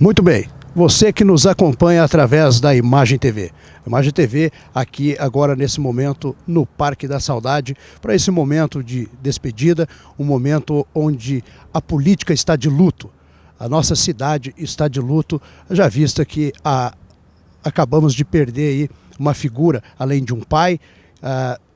Muito bem, você que nos acompanha através da Imagem TV. Imagem TV aqui agora nesse momento no Parque da Saudade, para esse momento de despedida, um momento onde a política está de luto. A nossa cidade está de luto, já vista que acabamos de perder aí uma figura, além de um pai,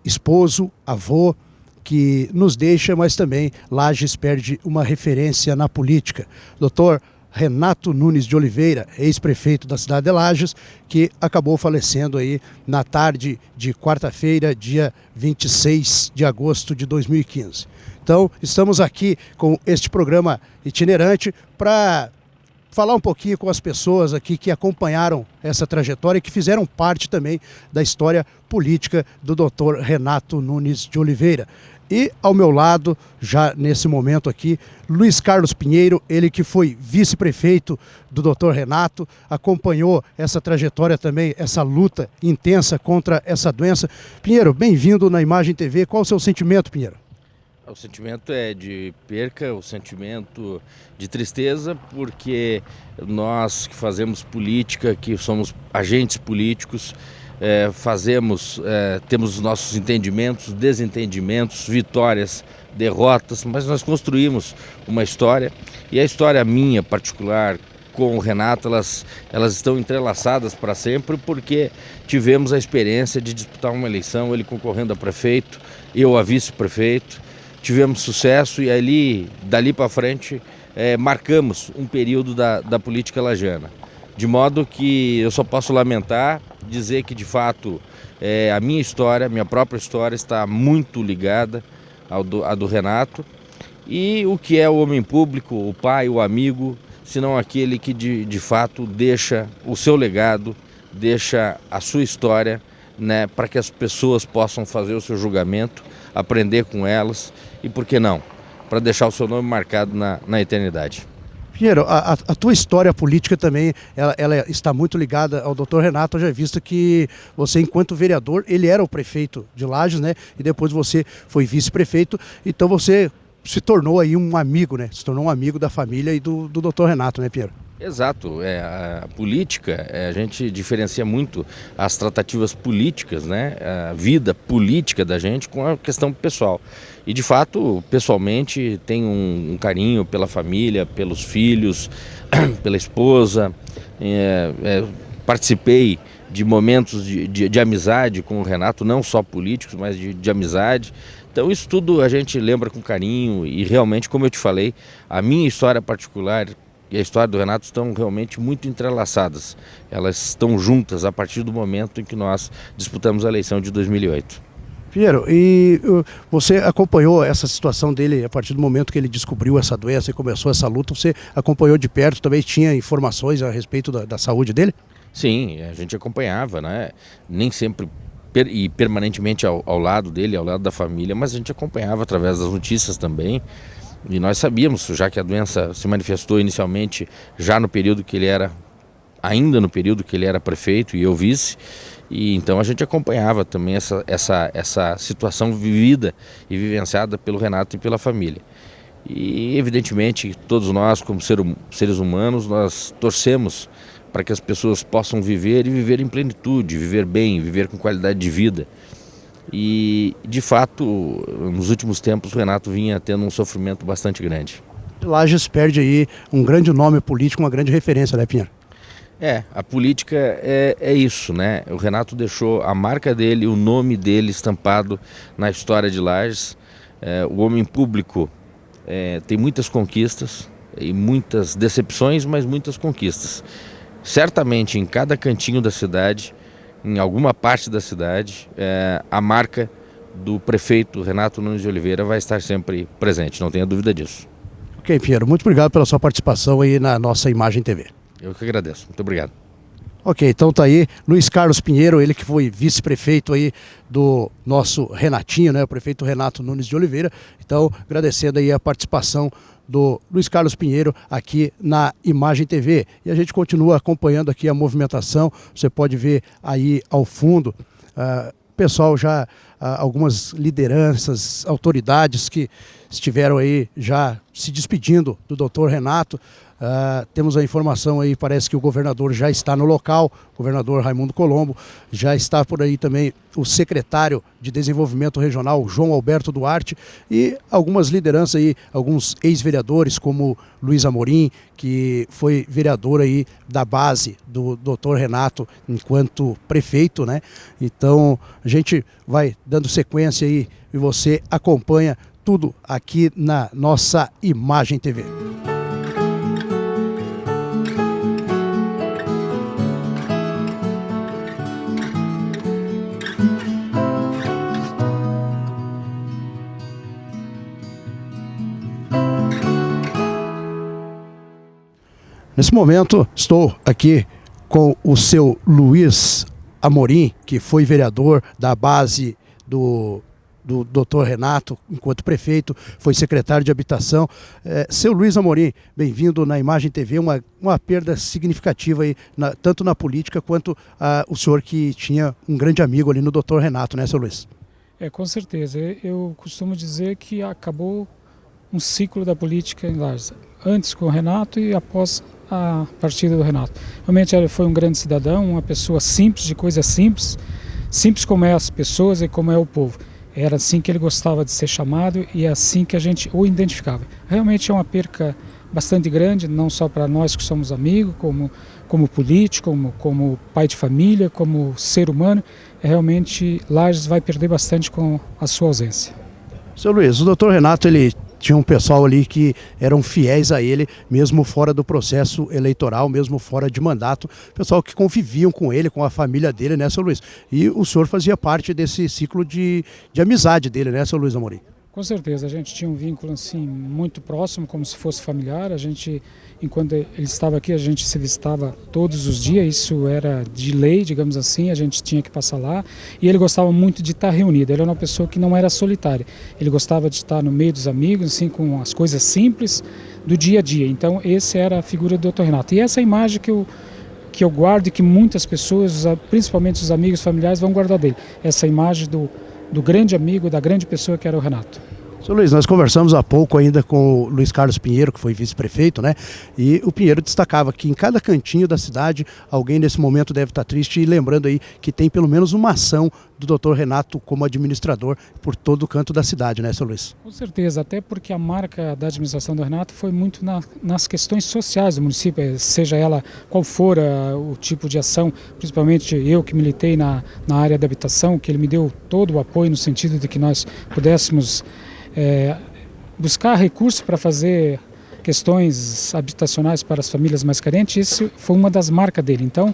esposo, avô, que nos deixa, mas também Lages perde uma referência na política. Doutor Renato Nunes de Oliveira, ex-prefeito da cidade de Lages, que acabou falecendo aí na tarde de quarta-feira, dia 26 de agosto de 2015. Então, estamos aqui com este programa itinerante para falar um pouquinho com as pessoas aqui que acompanharam essa trajetória e que fizeram parte também da história política do Dr. Renato Nunes de Oliveira. E ao meu lado, já nesse momento aqui, Luiz Carlos Pinheiro, ele que foi vice-prefeito do Dr. Renato, acompanhou essa trajetória também, essa luta intensa contra essa doença. Pinheiro, bem-vindo na Imagem TV. Qual o seu sentimento, Pinheiro? O sentimento é de perca, o sentimento de tristeza, porque nós que fazemos política, que somos agentes políticos, temos os nossos entendimentos, desentendimentos, vitórias, derrotas, mas nós construímos uma história, e a história minha particular com o Renato, elas estão entrelaçadas para sempre, porque tivemos a experiência de disputar uma eleição, ele concorrendo a prefeito, eu a vice-prefeito, tivemos sucesso e dali para frente marcamos um período da política lagiana. De modo que eu só posso lamentar, dizer que de fato a minha história, minha própria história está muito ligada à do Renato. E o que é o homem público, o pai, o amigo, senão aquele que de fato deixa o seu legado, deixa a sua história, né, para que as pessoas possam fazer o seu julgamento, aprender com elas e, por que não, para deixar o seu nome marcado na eternidade. Pinheiro, a tua história política também, ela está muito ligada ao Dr. Renato. Eu já visto que você, enquanto vereador, ele era o prefeito de Lages, né? E depois você foi vice-prefeito, então você se tornou aí um amigo, né? Se tornou um amigo da família e do Dr. Renato, né, Pinheiro? Exato, a política, a gente diferencia muito as tratativas políticas, né? A vida política da gente com a questão pessoal. E de fato, pessoalmente, tenho um carinho pela família, pelos filhos, pela esposa. Participei de momentos de amizade com o Renato, não só políticos, mas de amizade. Então isso tudo a gente lembra com carinho e realmente, como eu te falei, a minha história particular e a história do Renato estão realmente muito entrelaçadas. Elas estão juntas a partir do momento em que nós disputamos a eleição de 2008. Pinheiro, e você acompanhou essa situação dele a partir do momento que ele descobriu essa doença e começou essa luta, você acompanhou de perto, também tinha informações a respeito da saúde dele? Sim, a gente acompanhava, né? Nem sempre e permanentemente ao lado dele, ao lado da família, mas a gente acompanhava através das notícias também. E nós sabíamos, já que a doença se manifestou inicialmente já no período que ele era, ainda no período que ele era prefeito e eu vice, e então a gente acompanhava também essa situação vivida e vivenciada pelo Renato e pela família. E evidentemente todos nós, como seres humanos, nós torcemos para que as pessoas possam viver e viver em plenitude, viver bem, viver com qualidade de vida. E, de fato, nos últimos tempos o Renato vinha tendo um sofrimento bastante grande. Lages perde aí um grande nome político, uma grande referência, né, Pinheiro? A política é isso, né? O Renato deixou a marca dele, o nome dele estampado na história de Lages. O homem público tem muitas conquistas e muitas decepções, mas muitas conquistas. Certamente em cada cantinho da cidade, em alguma parte da cidade, a marca do prefeito Renato Nunes de Oliveira vai estar sempre presente, não tenha dúvida disso. Ok, Pinheiro, muito obrigado pela sua participação aí na nossa Imagem TV. Eu que agradeço, muito obrigado. Ok, então tá aí Luiz Carlos Pinheiro, ele que foi vice-prefeito aí do nosso Renatinho, né? O prefeito Renato Nunes de Oliveira. Então, agradecendo aí a participação do Luiz Carlos Pinheiro aqui na Imagem TV. E a gente continua acompanhando aqui a movimentação. Você pode ver aí ao fundo, pessoal já, algumas lideranças, autoridades que estiveram aí já se despedindo do doutor Renato. Temos a informação aí, parece que o governador já está no local, o governador Raimundo Colombo, já está por aí também o secretário de Desenvolvimento Regional, João Alberto Duarte, e algumas lideranças aí, alguns ex-vereadores como Luiz Amorim, que foi vereador aí da base do doutor Renato enquanto prefeito, né? Então a gente vai dando sequência aí e você acompanha tudo aqui na nossa Imagem TV. Nesse momento, estou aqui com o seu Luiz Amorim, que foi vereador da base do doutor Renato, enquanto prefeito, foi secretário de Habitação. Seu Luiz Amorim, bem-vindo na Imagem TV, uma perda significativa aí, tanto na política quanto o senhor que tinha um grande amigo ali no doutor Renato, né, seu Luiz? Com certeza. Eu costumo dizer que acabou um ciclo da política em Lages, antes com o Renato e após a partida do Renato. Realmente ele foi um grande cidadão, uma pessoa simples, de coisas simples, simples como é as pessoas e como é o povo. Era assim que ele gostava de ser chamado e é assim que a gente o identificava. Realmente é uma perca bastante grande, não só para nós que somos amigos, como político, como pai de família, como ser humano. Realmente Lages vai perder bastante com a sua ausência. Seu Luiz, o doutor Renato, ele tinha um pessoal ali que eram fiéis a ele, mesmo fora do processo eleitoral, mesmo fora de mandato, pessoal que conviviam com ele, com a família dele, né, seu Luiz? E o senhor fazia parte desse ciclo de amizade dele, né, seu Luiz Amorim? Com certeza, a gente tinha um vínculo assim muito próximo, como se fosse familiar. A gente, enquanto ele estava aqui, a gente se visitava todos os dias, isso era de lei, digamos assim, a gente tinha que passar lá. E ele gostava muito de estar reunido, ele era uma pessoa que não era solitária. Ele gostava de estar no meio dos amigos, assim, com as coisas simples do dia a dia. Então, essa era a figura do Dr. Renato. E essa imagem que eu guardo e que muitas pessoas, principalmente os amigos familiares, vão guardar dele. Essa imagem do grande amigo, da grande pessoa que era o Renato. Seu Luiz, nós conversamos há pouco ainda com o Luiz Carlos Pinheiro, que foi vice-prefeito, né? E o Pinheiro destacava que em cada cantinho da cidade, alguém nesse momento deve estar triste, e lembrando aí que tem pelo menos uma ação do doutor Renato como administrador por todo o canto da cidade, né, seu Luiz? Com certeza, até porque a marca da administração do Renato foi muito nas questões sociais do município, seja ela qual for o tipo de ação, principalmente eu que militei na área da habitação, que ele me deu todo o apoio no sentido de que nós pudéssemos buscar recursos para fazer questões habitacionais para as famílias mais carentes. Isso foi uma das marcas dele. Então,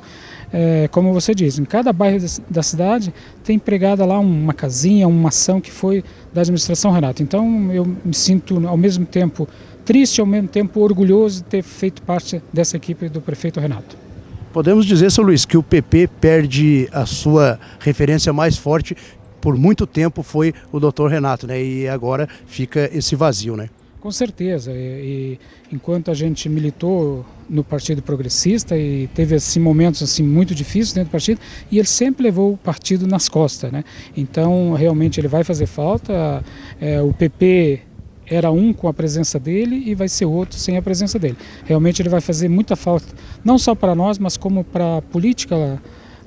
como você diz, em cada bairro da cidade tem empregada lá uma casinha, uma ação que foi da administração Renato. Então, eu me sinto ao mesmo tempo triste, ao mesmo tempo orgulhoso de ter feito parte dessa equipe do prefeito Renato. Podemos dizer, seu Luiz, que o PP perde a sua referência mais forte por muito tempo foi o doutor Renato, né? E agora fica esse vazio, né? Com certeza. E enquanto a gente militou no Partido Progressista e teve assim, momentos assim, muito difíceis dentro do partido, e ele sempre levou o partido nas costas, né? Então, realmente, ele vai fazer falta. O PP era um com a presença dele e vai ser outro sem a presença dele. Realmente, ele vai fazer muita falta, não só para nós, mas como para a política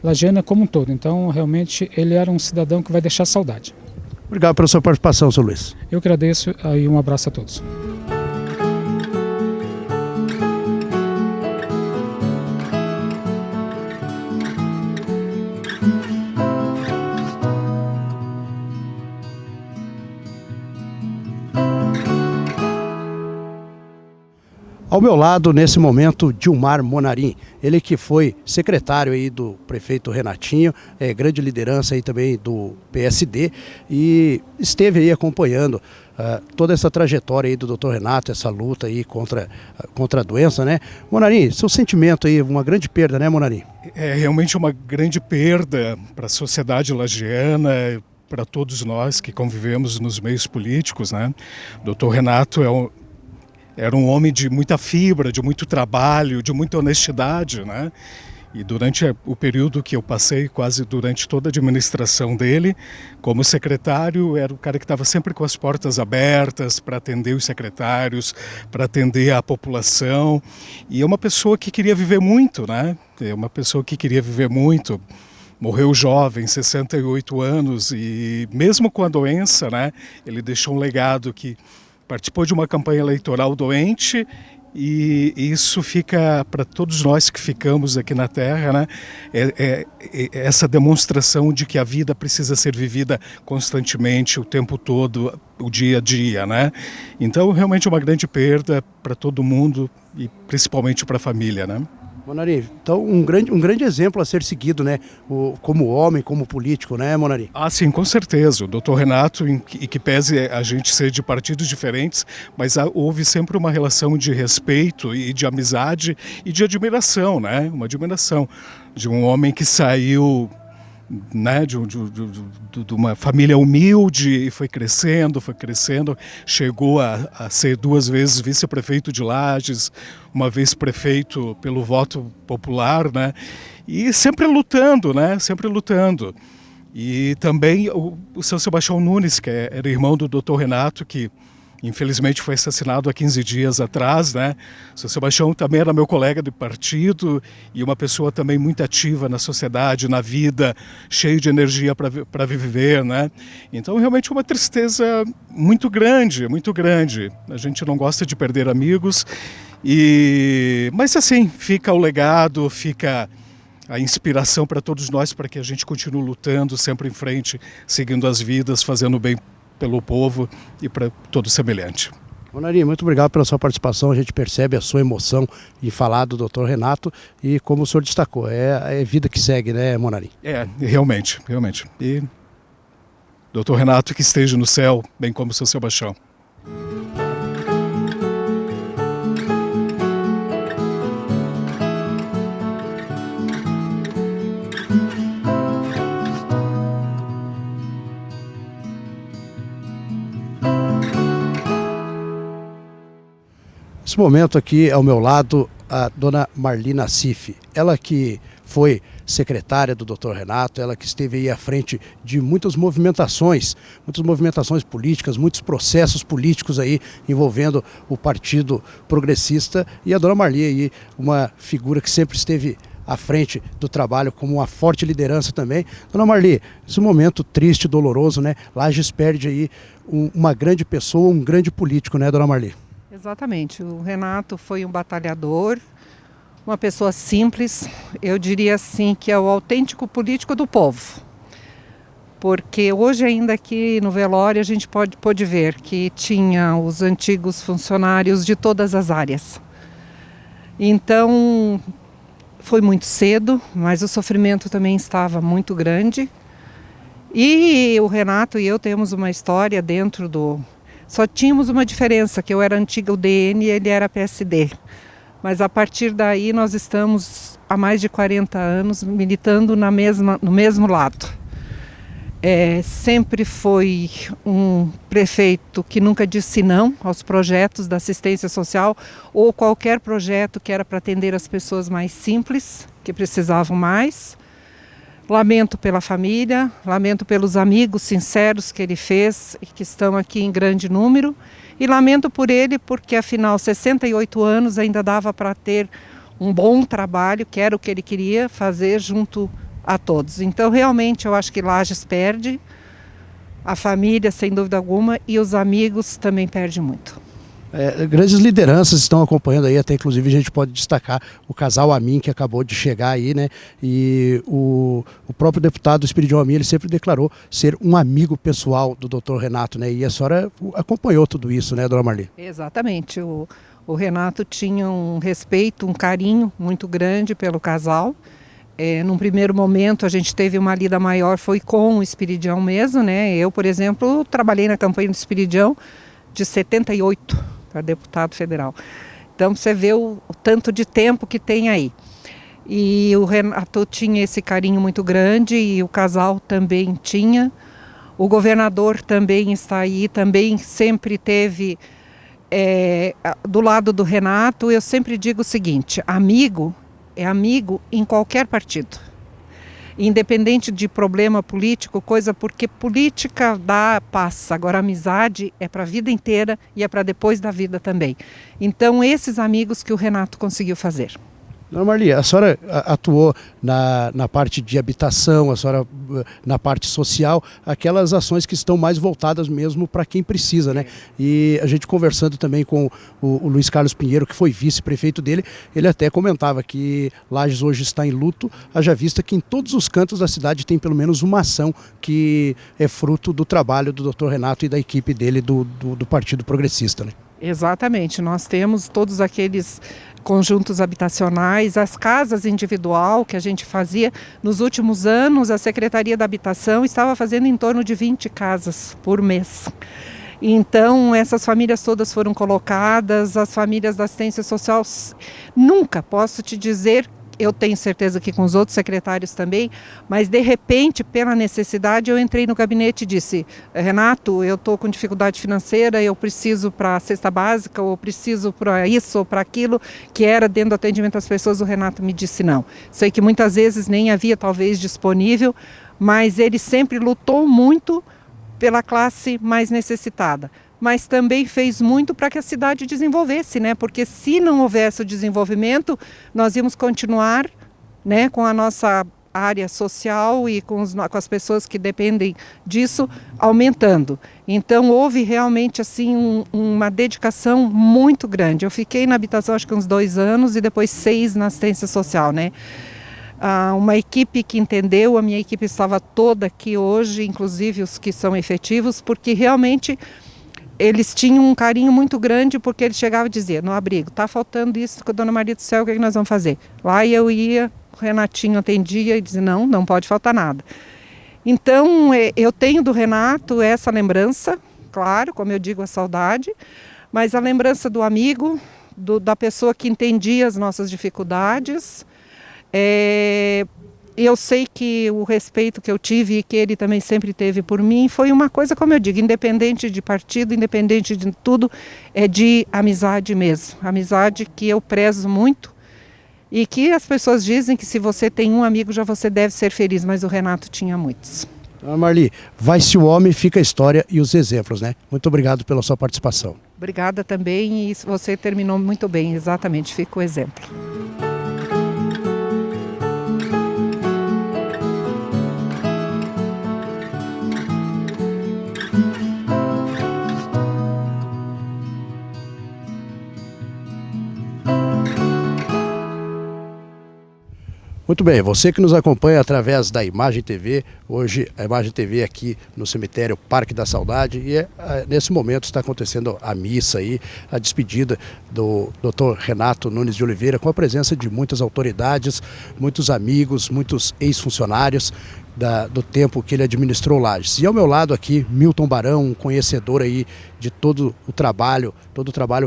lagiana como um todo. Então, realmente, ele era um cidadão que vai deixar saudade. Obrigado pela sua participação, seu Luiz. Eu agradeço e um abraço a todos. Ao meu lado, nesse momento, Dilmar Monarim, ele que foi secretário aí do prefeito Renatinho, grande liderança aí também do PSD, e esteve aí acompanhando toda essa trajetória aí do Dr. Renato, essa luta aí contra a doença, né? Monarim, seu sentimento aí, uma grande perda, né, Monarim? É realmente uma grande perda para a sociedade lagiana, para todos nós que convivemos nos meios políticos, né? O Dr. Renato era um homem de muita fibra, de muito trabalho, de muita honestidade, né? E durante o período que eu passei, quase durante toda a administração dele, como secretário, era o cara que estava sempre com as portas abertas para atender os secretários, para atender a população. E é uma pessoa que queria viver muito, né? É uma pessoa que queria viver muito. Morreu jovem, 68 anos, e mesmo com a doença, né, ele deixou um legado que participou de uma campanha eleitoral doente, e isso fica para todos nós que ficamos aqui na Terra, né? Essa demonstração de que a vida precisa ser vivida constantemente, o tempo todo, o dia a dia, né? Então, realmente uma grande perda para todo mundo e principalmente para a família, né? Monarim, então um grande exemplo a ser seguido, né? Como homem, como político, né, Monarim? Ah, sim, com certeza. O Dr. Renato, e que pese a gente ser de partidos diferentes, mas houve sempre uma relação de respeito e de amizade e de admiração, né? Uma admiração de um homem que saiu, né, de uma família humilde e foi crescendo, chegou a ser 2 vezes vice-prefeito de Lages, uma vez prefeito pelo voto popular, né, e sempre lutando, né, sempre lutando. E também o seu Sebastião Nunes, que era irmão do Dr. Renato, que infelizmente foi assassinado há 15 dias atrás, né? O seu Sebastião também era meu colega de partido e uma pessoa também muito ativa na sociedade, na vida, cheio de energia para viver, né? Então, realmente uma tristeza muito grande, muito grande. A gente não gosta de perder amigos, mas assim, fica o legado, fica a inspiração para todos nós, para que a gente continue lutando sempre em frente, seguindo as vidas, fazendo bem pelo povo e para todo semelhante. Monarim, muito obrigado pela sua participação. A gente percebe a sua emoção em falar do Dr. Renato e como o senhor destacou, é vida que segue, né, Monarim? Realmente. E Dr. Renato que esteja no céu, bem como seu Sebastião. Nesse momento aqui ao meu lado a dona Marli Nassif, ela que foi secretária do Dr. Renato, ela que esteve aí à frente de muitas movimentações políticas, muitos processos políticos aí envolvendo o Partido Progressista, e a dona Marli aí, uma figura que sempre esteve à frente do trabalho como uma forte liderança também. Dona Marli, esse momento triste, doloroso, né? Lages perde aí uma grande pessoa, um grande político, né, dona Marli? Exatamente, o Renato foi um batalhador, uma pessoa simples, eu diria assim que é o autêntico político do povo. Porque hoje ainda aqui no velório a gente pode ver que tinha os antigos funcionários de todas as áreas. Então foi muito cedo, mas o sofrimento também estava muito grande. E o Renato e eu temos uma história dentro do... Só tínhamos uma diferença, que eu era antiga UDN e ele era PSD. Mas a partir daí nós estamos há mais de 40 anos militando no mesmo lado. Sempre foi um prefeito que nunca disse não aos projetos da assistência social ou qualquer projeto que era para atender as pessoas mais simples, que precisavam mais. Lamento pela família, lamento pelos amigos sinceros que ele fez e que estão aqui em grande número. E lamento por ele porque, afinal, 68 anos ainda dava para ter um bom trabalho, que era o que ele queria fazer junto a todos. Então, realmente, eu acho que Lages perde, a família, sem dúvida alguma, e os amigos também perdem muito. Grandes lideranças estão acompanhando aí, até inclusive a gente pode destacar o casal Amin, que acabou de chegar aí, né? E o próprio deputado Espiridião Amin, ele sempre declarou ser um amigo pessoal do Dr. Renato, né? E a senhora acompanhou tudo isso, né, dona Marli? Exatamente. O O Renato tinha um respeito, um carinho muito grande pelo casal. Num primeiro momento a gente teve uma lida maior, foi com o Espiridião mesmo, né? Eu, por exemplo, trabalhei na campanha do Espiridião de 78 para deputado federal. Então você vê o tanto de tempo que tem aí. E o Renato tinha esse carinho muito grande e o casal também tinha. O governador também está aí, também sempre teve do lado do Renato. Eu sempre digo o seguinte, amigo é amigo em qualquer partido. Independente de problema político, coisa, porque política passa, agora amizade é para a vida inteira e é para depois da vida também. Então esses amigos que o Renato conseguiu fazer. Dona Marli, a senhora atuou na parte de habitação, a senhora na parte social, aquelas ações que estão mais voltadas mesmo para quem precisa, né? E a gente conversando também com o Luiz Carlos Pinheiro, que foi vice-prefeito dele, ele até comentava que Lages hoje está em luto, haja vista que em todos os cantos da cidade tem pelo menos uma ação que é fruto do trabalho do Dr. Renato e da equipe dele do Partido Progressista, né? Exatamente, nós temos todos aqueles conjuntos habitacionais, as casas individual que a gente fazia. Nos últimos anos, a Secretaria da Habitação estava fazendo em torno de 20 casas por mês. Então, essas famílias todas foram colocadas, as famílias da assistência social, nunca posso te dizer, eu tenho certeza que com os outros secretários também, mas de repente, pela necessidade, eu entrei no gabinete e disse, Renato, eu estou com dificuldade financeira, eu preciso para a cesta básica, ou preciso para isso ou para aquilo, que era dentro do atendimento às pessoas. O Renato me disse não. Sei que muitas vezes nem havia talvez disponível, mas ele sempre lutou muito pela classe mais necessitada. Mas também fez muito para que a cidade desenvolvesse, né? Porque se não houvesse o desenvolvimento, nós íamos continuar, né, com a nossa área social e com as pessoas que dependem disso aumentando. Então houve realmente assim uma dedicação muito grande. Eu fiquei na habitação acho que uns 2 anos e depois 6 na assistência social, né? Uma equipe que entendeu, a minha equipe estava toda aqui hoje, inclusive os que são efetivos, porque realmente eles tinham um carinho muito grande, porque eles chegavam e diziam, no abrigo, está faltando isso, Dona Maria do Céu, o que nós vamos fazer? Lá eu ia, o Renatinho atendia e dizia, não pode faltar nada. Então, eu tenho do Renato essa lembrança, claro, como eu digo, a saudade, mas a lembrança do amigo, da pessoa que entendia as nossas dificuldades. Eu sei que o respeito que eu tive e que ele também sempre teve por mim foi uma coisa, como eu digo, independente de partido, independente de tudo, é de amizade mesmo. Amizade que eu prezo muito e que as pessoas dizem que se você tem um amigo já você deve ser feliz, mas o Renato tinha muitos. Marli, vai-se o homem, fica a história e os exemplos, né? Muito obrigado pela sua participação. Obrigada também e você terminou muito bem, exatamente, fica o exemplo. Muito bem, você que nos acompanha através da Imagem TV, hoje a Imagem TV aqui no cemitério Parque da Saudade e nesse momento está acontecendo a missa aí, a despedida do Dr. Renato Nunes de Oliveira com a presença de muitas autoridades, muitos amigos, muitos ex-funcionários do tempo que ele administrou Lages. E ao meu lado aqui, Milton Barão, um conhecedor aí de todo o trabalho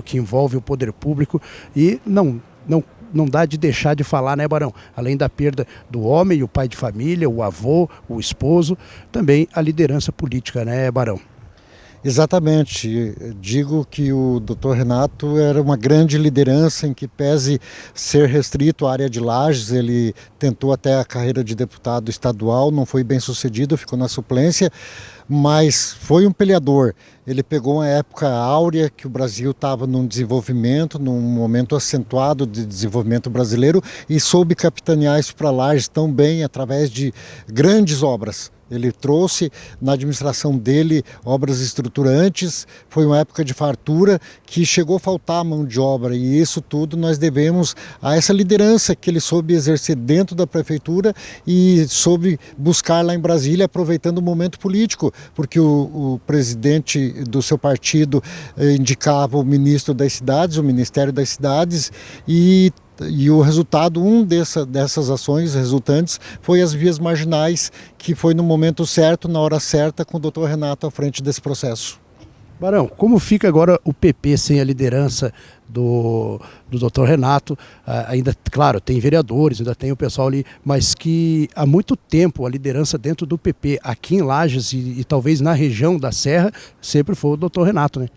que envolve o poder público e não dá de deixar de falar, né, Barão? Além da perda do homem, o pai de família, o avô, o esposo, também a liderança política, né, Barão? Exatamente. Digo que o Dr. Renato era uma grande liderança em que, pese ser restrito à área de Lages, ele tentou até a carreira de deputado estadual, não foi bem sucedido, ficou na suplência, mas foi um peleador. Ele pegou uma época áurea que o Brasil estava num desenvolvimento, num momento acentuado de desenvolvimento brasileiro e soube capitanear isso para Lages tão bem através de grandes obras. Ele trouxe na administração dele obras estruturantes, foi uma época de fartura que chegou a faltar mão de obra, e isso tudo nós devemos a essa liderança que ele soube exercer dentro da prefeitura e soube buscar lá em Brasília, aproveitando o momento político, porque o presidente do seu partido indicava o ministro das cidades, o Ministério das Cidades, e o resultado, dessas ações resultantes, foi as vias marginais, que foi no momento certo, na hora certa, com o doutor Renato à frente desse processo. Barão, como fica agora o PP sem a liderança do doutor Renato? Ainda, claro, tem vereadores, ainda tem o pessoal ali, mas que há muito tempo a liderança dentro do PP, aqui em Lages e talvez na região da Serra, sempre foi o doutor Renato, né?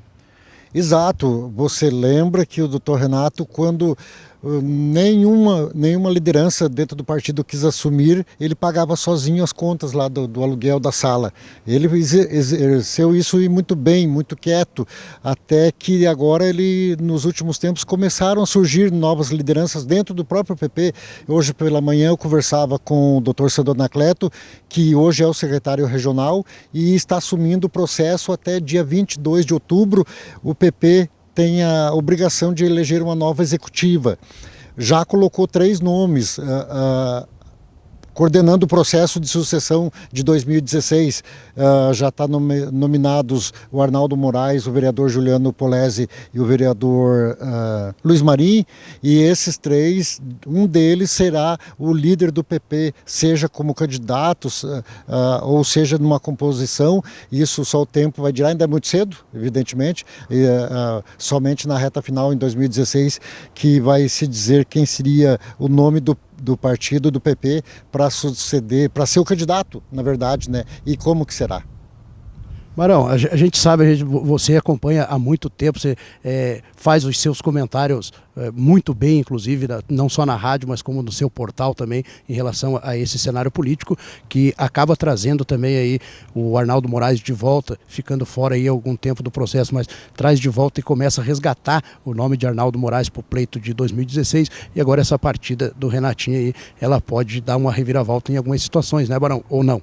Exato, você lembra que o doutor Renato, quando nenhuma liderança dentro do partido quis assumir, ele pagava sozinho as contas lá do aluguel da sala. Ele exerceu isso e muito bem, muito quieto, até que agora nos últimos tempos começaram a surgir novas lideranças dentro do próprio PP. Hoje pela manhã eu conversava com o Dr. Sandro Anacleto, que hoje é o secretário regional e está assumindo o processo até dia 22 de outubro. O PP tem a obrigação de eleger uma nova executiva. Já colocou 3 nomes, coordenando o processo de sucessão de 2016. Já está nominados o Arnaldo Moraes, o vereador Juliano Polese e o vereador Luiz Marim, e esses 3, um deles será o líder do PP, seja como candidatos ou seja numa composição. Isso só o tempo vai dizer, ainda é muito cedo, evidentemente, somente na reta final em 2016 que vai se dizer quem seria o nome do partido do PP para suceder, para ser o candidato, na verdade, né? E como que será? Barão, a gente sabe, você acompanha há muito tempo, você faz os seus comentários muito bem, inclusive, não só na rádio, mas como no seu portal também, em relação a esse cenário político, que acaba trazendo também aí o Arnaldo Moraes de volta, ficando fora aí algum tempo do processo, mas traz de volta e começa a resgatar o nome de Arnaldo Moraes para o pleito de 2016, e agora essa partida do Renatinho aí, ela pode dar uma reviravolta em algumas situações, né, Barão? Ou não?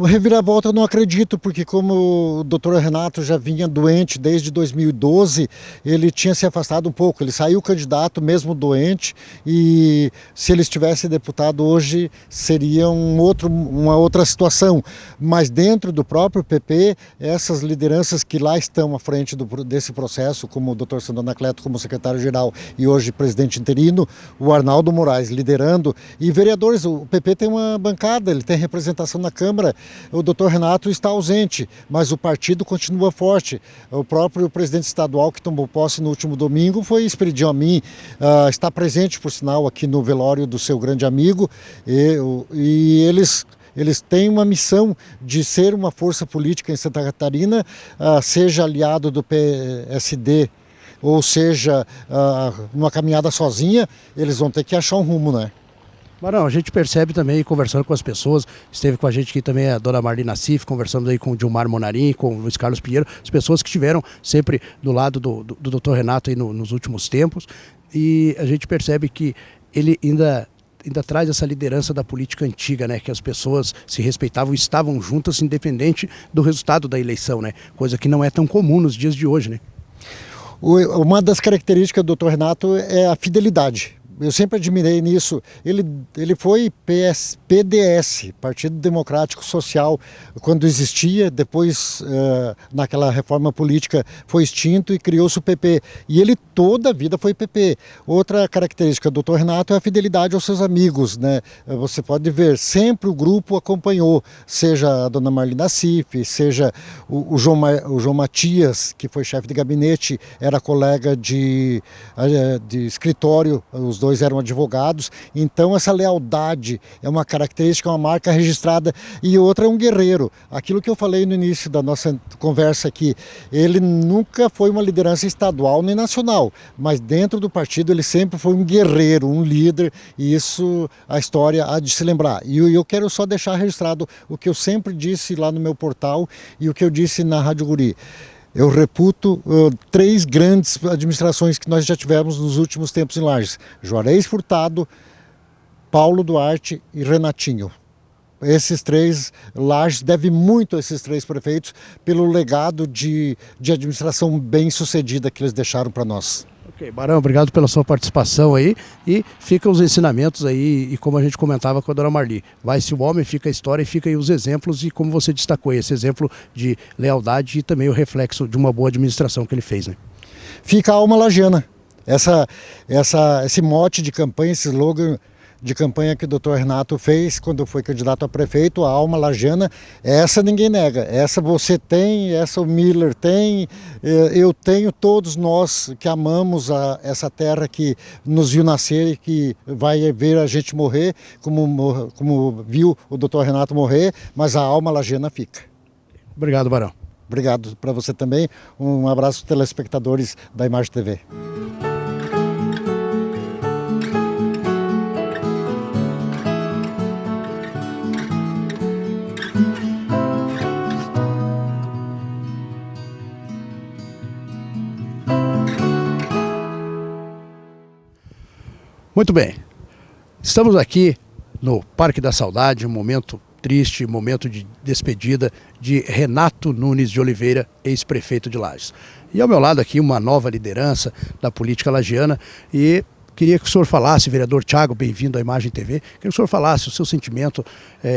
Reviravolta eu não acredito, porque como o doutor Renato já vinha doente desde 2012, ele tinha se afastado um pouco, ele saiu candidato mesmo doente, e se ele estivesse deputado hoje seria uma outra situação, mas dentro do próprio PP, essas lideranças que lá estão à frente desse processo, como o doutor Sandro Anacleto como secretário-geral e hoje presidente interino, o Arnaldo Moraes liderando, e vereadores, o PP tem uma bancada, ele tem representação na Câmara. O doutor Renato está ausente, mas o partido continua forte. O próprio presidente estadual que tomou posse no último domingo expediu a mim, está presente, por sinal, aqui no velório do seu grande amigo, e eles têm uma missão de ser uma força política em Santa Catarina, seja aliado do PSD, ou seja, numa caminhada sozinha, eles vão ter que achar um rumo, né? Barão, a gente percebe também, conversando com as pessoas, esteve com a gente aqui também a dona Marli Nassif, conversando aí com o Dilmar Monarim, com o Luiz Carlos Pinheiro, as pessoas que estiveram sempre do lado do doutor Renato aí nos últimos tempos, e a gente percebe que ele ainda traz essa liderança da política antiga, né? Que as pessoas se respeitavam e estavam juntas, independente do resultado da eleição, né? Coisa que não é tão comum nos dias de hoje, né? Uma das características do Dr. Renato é a fidelidade. Eu sempre admirei nisso. Ele foi PDS, Partido Democrático Social, quando existia, depois naquela reforma política foi extinto e criou-se o PP. E ele toda a vida foi PP. Outra característica do Dr. Renato é a fidelidade aos seus amigos, né? Você pode ver, sempre o grupo acompanhou, seja a dona Marli Nassif, seja o João Matias, que foi chefe de gabinete, era colega de escritório, os dois eram advogados. Então essa lealdade é uma característica, uma marca registrada, e outra é um guerreiro. Aquilo que eu falei no início da nossa conversa aqui, ele nunca foi uma liderança estadual nem nacional, mas dentro do partido ele sempre foi um guerreiro, um líder, e isso a história há de se lembrar. E eu quero só deixar registrado o que eu sempre disse lá no meu portal e o que eu disse na Rádio Guri. Eu reputo 3 grandes administrações que nós já tivemos nos últimos tempos em Lages: Juarez Furtado, Paulo Duarte e Renatinho. Esses 3, Lages deve muito a esses 3 prefeitos pelo legado de administração bem sucedida que eles deixaram para nós. Ok, Barão, obrigado pela sua participação aí, e fica os ensinamentos aí, e como a gente comentava com a dona Marli, vai-se o homem, fica a história e fica aí os exemplos, e como você destacou, esse exemplo de lealdade e também o reflexo de uma boa administração que ele fez, né? Fica a alma lagiana. Esse mote de campanha, esse slogan de campanha que o Dr. Renato fez quando foi candidato a prefeito, a alma lagiana, essa ninguém nega. Essa você tem, essa o Miller tem, eu tenho, todos nós que amamos essa terra que nos viu nascer e que vai ver a gente morrer, como viu o Dr. Renato morrer, mas a alma lagiana fica. Obrigado, Barão. Obrigado para você também. Um abraço aos telespectadores da Imagem TV. Muito bem, estamos aqui no Parque da Saudade, um momento triste, um momento de despedida de Renato Nunes de Oliveira, ex-prefeito de Lages. E ao meu lado aqui uma nova liderança da política lagiana, e queria que o senhor falasse, vereador Thiago, bem-vindo à Imagem TV, queria que o senhor falasse o seu sentimento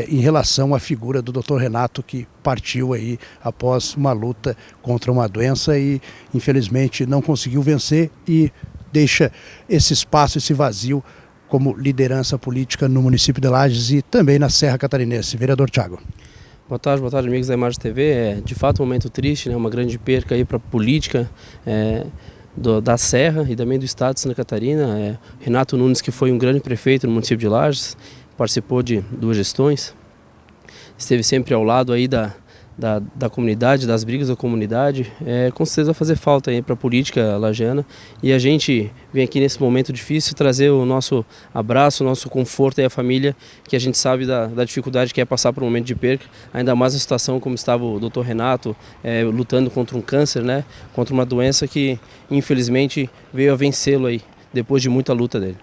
em relação à figura do Dr. Renato, que partiu aí após uma luta contra uma doença e infelizmente não conseguiu vencer e deixa esse espaço, esse vazio como liderança política no município de Lages e também na Serra Catarinense. Vereador Thiago. Boa tarde, amigos da Imagem TV. É de fato um momento triste, né? Uma grande perca aí para a política da Serra e também do estado de Santa Catarina. Renato Nunes, que foi um grande prefeito no município de Lages, participou de 2 gestões, esteve sempre ao lado aí da comunidade, das brigas da comunidade, com certeza vai fazer falta para a política lagiana, e a gente vem aqui nesse momento difícil trazer o nosso abraço, o nosso conforto à família, que a gente sabe da dificuldade que é passar por um momento de perca, ainda mais a situação como estava o Dr. Renato, lutando contra um câncer, né, contra uma doença que infelizmente veio a vencê-lo aí, depois de muita luta dele.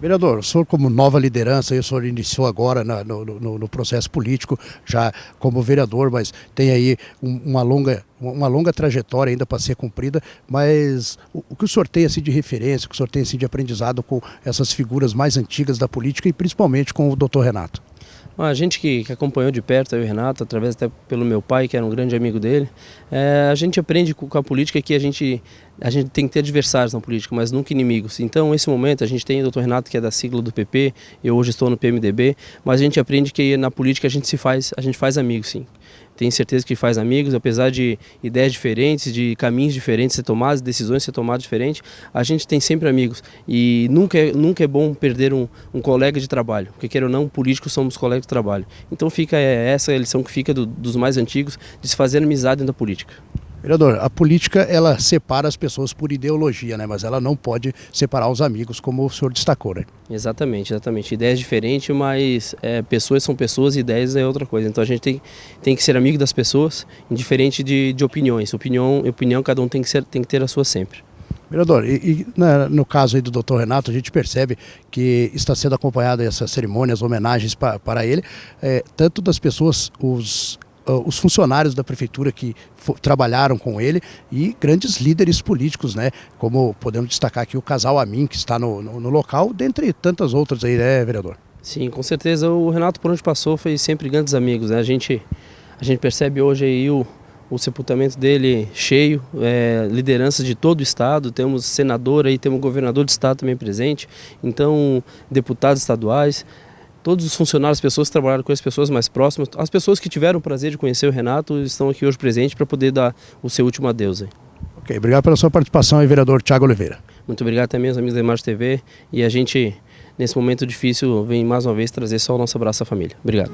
Vereador, o senhor como nova liderança, o senhor iniciou agora no processo político, já como vereador, mas tem aí uma longa trajetória ainda para ser cumprida, mas o que o senhor tem assim, de referência, o que o senhor tem assim, de aprendizado com essas figuras mais antigas da política e principalmente com o Dr. Renato? A gente que acompanhou de perto o Renato, através até pelo meu pai, que era um grande amigo dele, a gente aprende com a política que a gente tem que ter adversários na política, mas nunca inimigos. Então, nesse momento, a gente tem o Dr. Renato, que é da sigla do PP, eu hoje estou no PMDB, mas a gente aprende que na política a gente faz amigos, sim. Tenho certeza que faz amigos, apesar de ideias diferentes, de caminhos diferentes ser tomados, decisões ser tomadas diferentes, a gente tem sempre amigos. E nunca é bom perder um colega de trabalho, porque queira ou não, políticos somos colegas de trabalho. Então fica essa a lição que fica dos mais antigos, de se fazer amizade dentro da política. Vereador, a política ela separa as pessoas por ideologia, né? Mas ela não pode separar os amigos, como o senhor destacou, né? Exatamente. Ideias diferentes, mas pessoas são pessoas e ideias é outra coisa. Então a gente tem que ser amigo das pessoas, indiferente de opiniões. Opinião, cada um tem que ter a sua sempre. Vereador, no caso aí do Dr. Renato, a gente percebe que está sendo acompanhada essa cerimônia, as homenagens para ele, tanto das pessoas, os funcionários da prefeitura que trabalharam com ele e grandes líderes políticos, né? Como podemos destacar aqui o casal Amin, que está no local, dentre tantas outras aí, né, vereador? Sim, com certeza. O Renato, por onde passou, fez sempre grandes amigos, né? A gente percebe hoje aí o sepultamento dele cheio, liderança de todo o estado, temos senador aí, temos governador do estado também presente, então deputados estaduais, todos os funcionários, as pessoas que trabalharam com as pessoas mais próximas, as pessoas que tiveram o prazer de conhecer o Renato estão aqui hoje presentes para poder dar o seu último adeus aí. Ok, obrigado pela sua participação aí, vereador Thiago Oliveira. Muito obrigado também aos amigos da Imagem TV, e a gente, nesse momento difícil, vem mais uma vez trazer só o nosso abraço à família. Obrigado.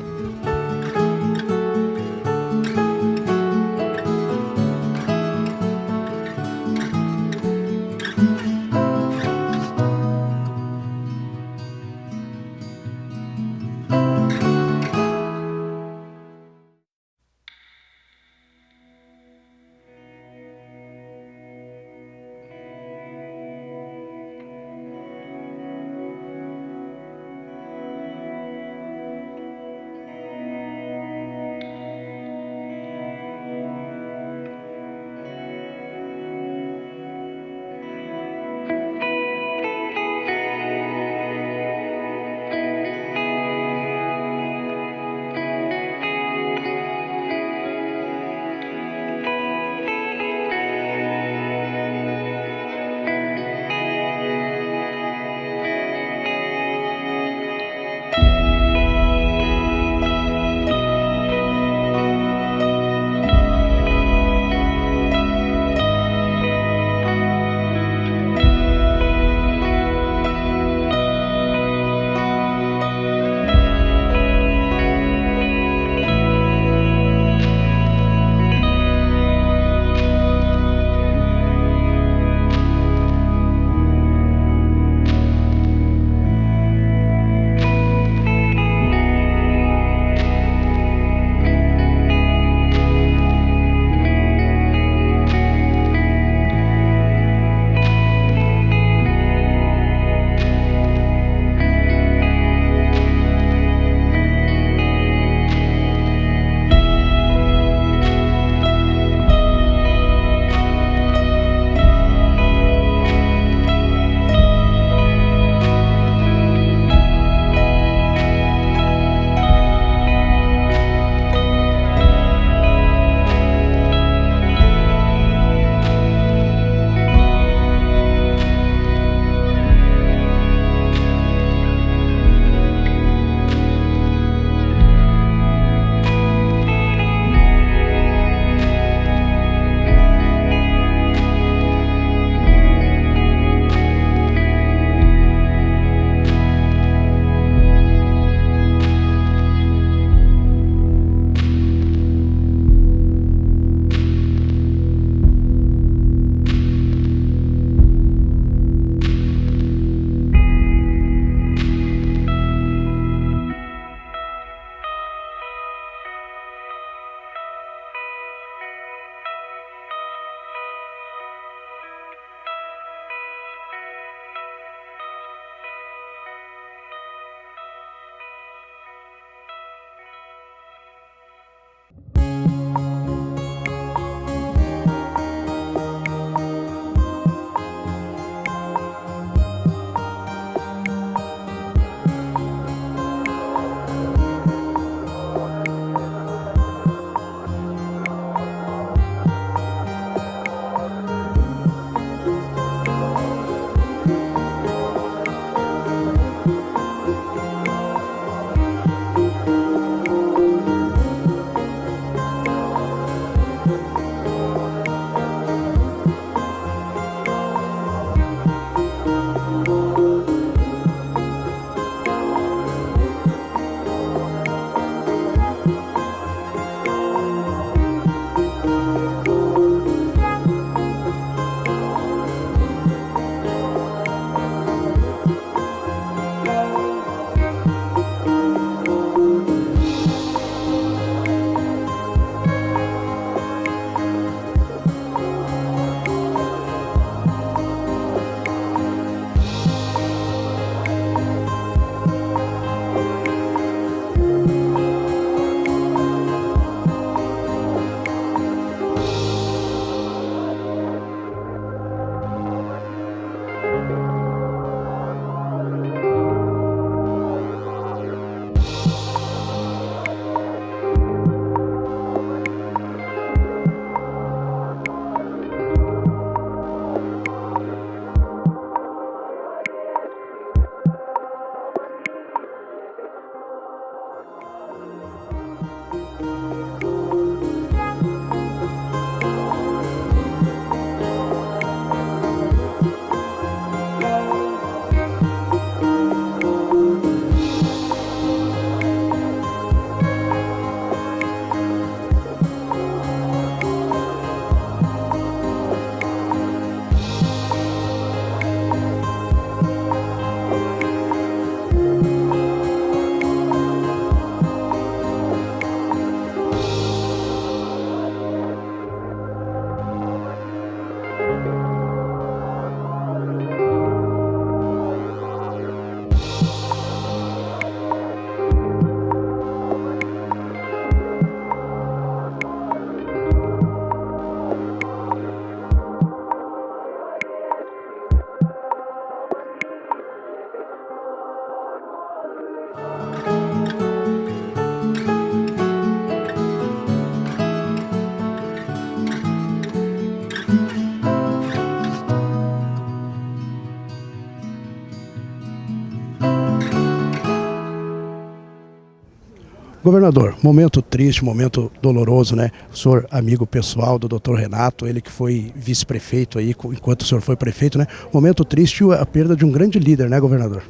Governador, momento triste, momento doloroso, né? O senhor, amigo pessoal do Dr. Renato, ele que foi vice-prefeito aí, enquanto o senhor foi prefeito, né? Momento triste, a perda de um grande líder, né, governador?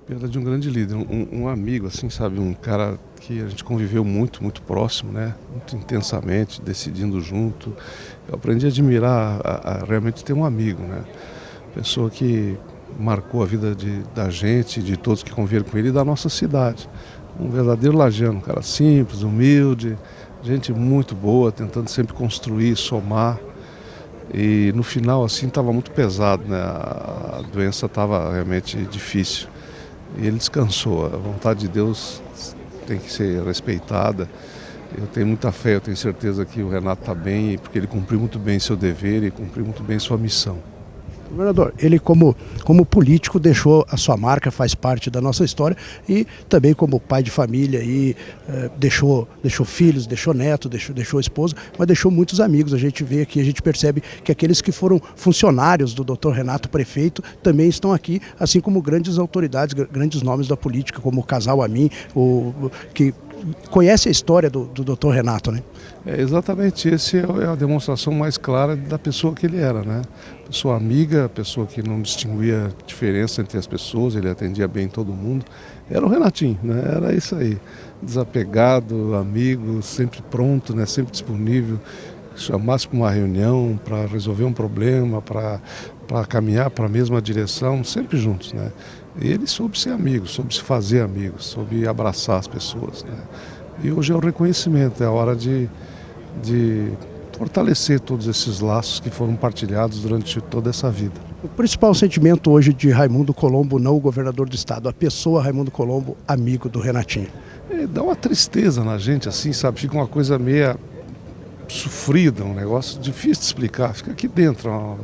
Perda de um grande líder, um amigo, assim, sabe? Um cara que a gente conviveu muito, muito próximo, né? Muito intensamente, decidindo junto. Eu aprendi a admirar, realmente ter um amigo, né? Pessoa que marcou a vida da gente, de todos que conviveram com ele e da nossa cidade. Um verdadeiro lajeano, um cara simples, humilde, gente muito boa, tentando sempre construir, somar. E no final, assim, estava muito pesado, né? A doença estava realmente difícil. E ele descansou. A vontade de Deus tem que ser respeitada. Eu tenho muita fé, eu tenho certeza que o Renato está bem, porque ele cumpriu muito bem seu dever e cumpriu muito bem sua missão. Governador, ele como político deixou a sua marca, faz parte da nossa história e também como pai de família e deixou filhos, deixou neto, deixou esposa, mas deixou muitos amigos. A gente vê aqui, a gente percebe que aqueles que foram funcionários do Dr. Renato prefeito também estão aqui, assim como grandes autoridades, grandes nomes da política, como o Casal Amin, que conhece a história do Dr. Renato, né? Exatamente, essa é a demonstração mais clara da pessoa que ele era, né? Pessoa amiga, pessoa que não distinguia diferença entre as pessoas, ele atendia bem todo mundo. Era o Renatinho, né? Era isso aí, desapegado, amigo, sempre pronto, né? Sempre disponível, chamasse para uma reunião, para resolver um problema, para caminhar para a mesma direção, sempre juntos, né? E ele soube ser amigo, soube se fazer amigo, soube abraçar as pessoas, né? E hoje é o reconhecimento, é a hora de fortalecer todos esses laços que foram partilhados durante toda essa vida. O principal sentimento hoje de Raimundo Colombo, não o governador do estado, a pessoa Raimundo Colombo, amigo do Renatinho. Dá uma tristeza na gente, assim, sabe? Fica uma coisa meio sofrida, um negócio difícil de explicar, fica aqui dentro. Ó.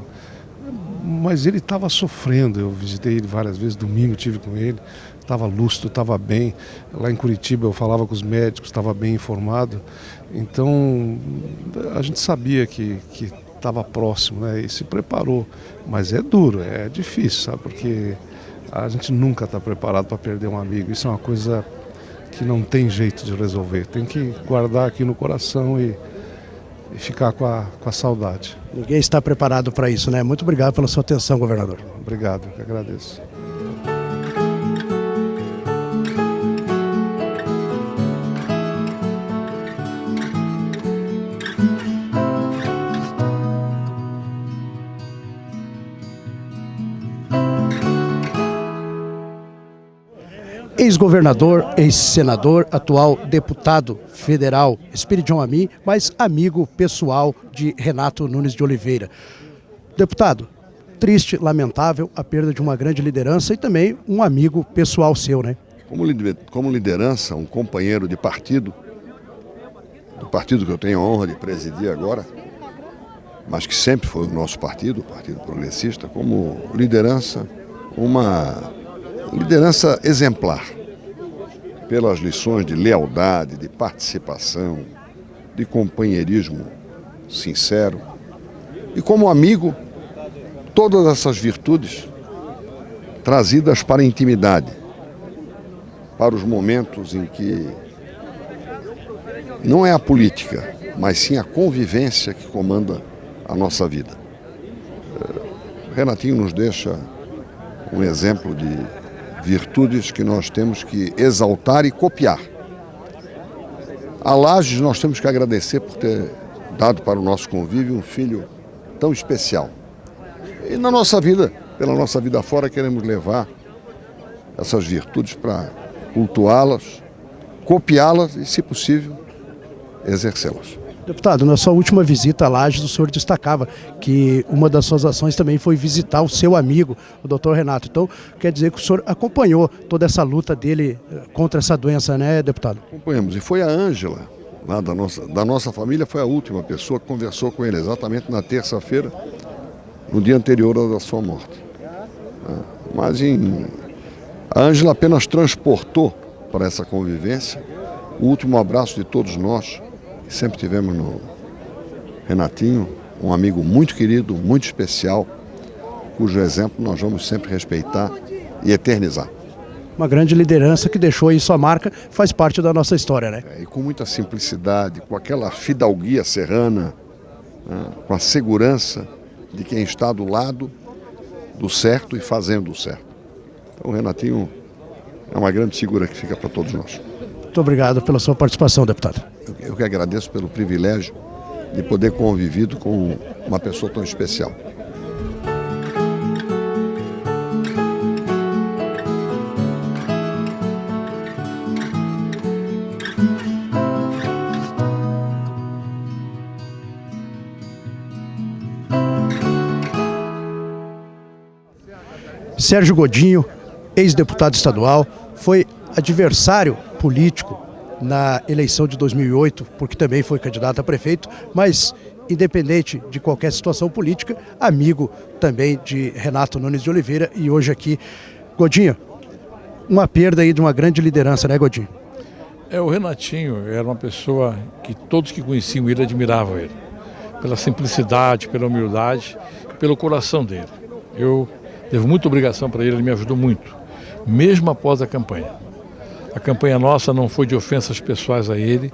Mas ele estava sofrendo, eu visitei ele várias vezes, domingo estive com ele, estava lúcido, estava bem. Lá em Curitiba eu falava com os médicos, estava bem informado. Então a gente sabia que estava próximo, né? E se preparou. Mas é duro, é difícil, sabe? Porque a gente nunca está preparado para perder um amigo. Isso é uma coisa que não tem jeito de resolver. Tem que guardar aqui no coração e ficar com a saudade. Ninguém está preparado para isso, né? Muito obrigado pela sua atenção, governador. Obrigado, eu que agradeço. Ex-governador, ex-senador, atual deputado federal, Espiridion Amin, mas amigo pessoal de Renato Nunes de Oliveira. Deputado, triste, lamentável a perda de uma grande liderança e também um amigo pessoal seu, né? Como liderança, um companheiro de partido, do partido que eu tenho a honra de presidir agora, mas que sempre foi o nosso partido, o Partido Progressista, como liderança, uma liderança exemplar, pelas lições de lealdade, de participação, de companheirismo sincero. E como amigo, todas essas virtudes trazidas para a intimidade, para os momentos em que não é a política, mas sim a convivência que comanda a nossa vida. Renatinho nos deixa um exemplo de virtudes que nós temos que exaltar e copiar. A Lages nós temos que agradecer por ter dado para o nosso convívio um filho tão especial. E na nossa vida, pela nossa vida fora, queremos levar essas virtudes para cultuá-las, copiá-las e, se possível, exercê-las. Deputado, na sua última visita a Lages, o senhor destacava que uma das suas ações também foi visitar o seu amigo, o Dr. Renato. Então, quer dizer que o senhor acompanhou toda essa luta dele contra essa doença, né, deputado? Acompanhamos. E foi a Ângela, lá da nossa família, foi a última pessoa que conversou com ele, exatamente na terça-feira, no dia anterior da sua morte. Mas a Ângela apenas transportou para essa convivência o último abraço de todos nós, que sempre tivemos no Renatinho, um amigo muito querido, muito especial, cujo exemplo nós vamos sempre respeitar e eternizar. Uma grande liderança que deixou aí sua marca, faz parte da nossa história, né? E com muita simplicidade, com aquela fidalguia serrana, né, com a segurança de quem está do lado do certo e fazendo o certo. Então o Renatinho é uma grande figura que fica para todos nós. Muito obrigado pela sua participação, deputado. Eu que agradeço pelo privilégio de poder conviver com uma pessoa tão especial. Sérgio Godinho, ex-deputado estadual, foi adversário político na eleição de 2008, porque também foi candidato a prefeito, mas independente de qualquer situação política, amigo também de Renato Nunes de Oliveira e hoje aqui. Godinho, uma perda aí de uma grande liderança, né, Godinho? O Renatinho era uma pessoa que todos que conheciam ele admiravam ele, pela simplicidade, pela humildade, pelo coração dele. Eu devo muita obrigação para ele me ajudou muito, mesmo após a campanha. A campanha nossa não foi de ofensas pessoais a ele,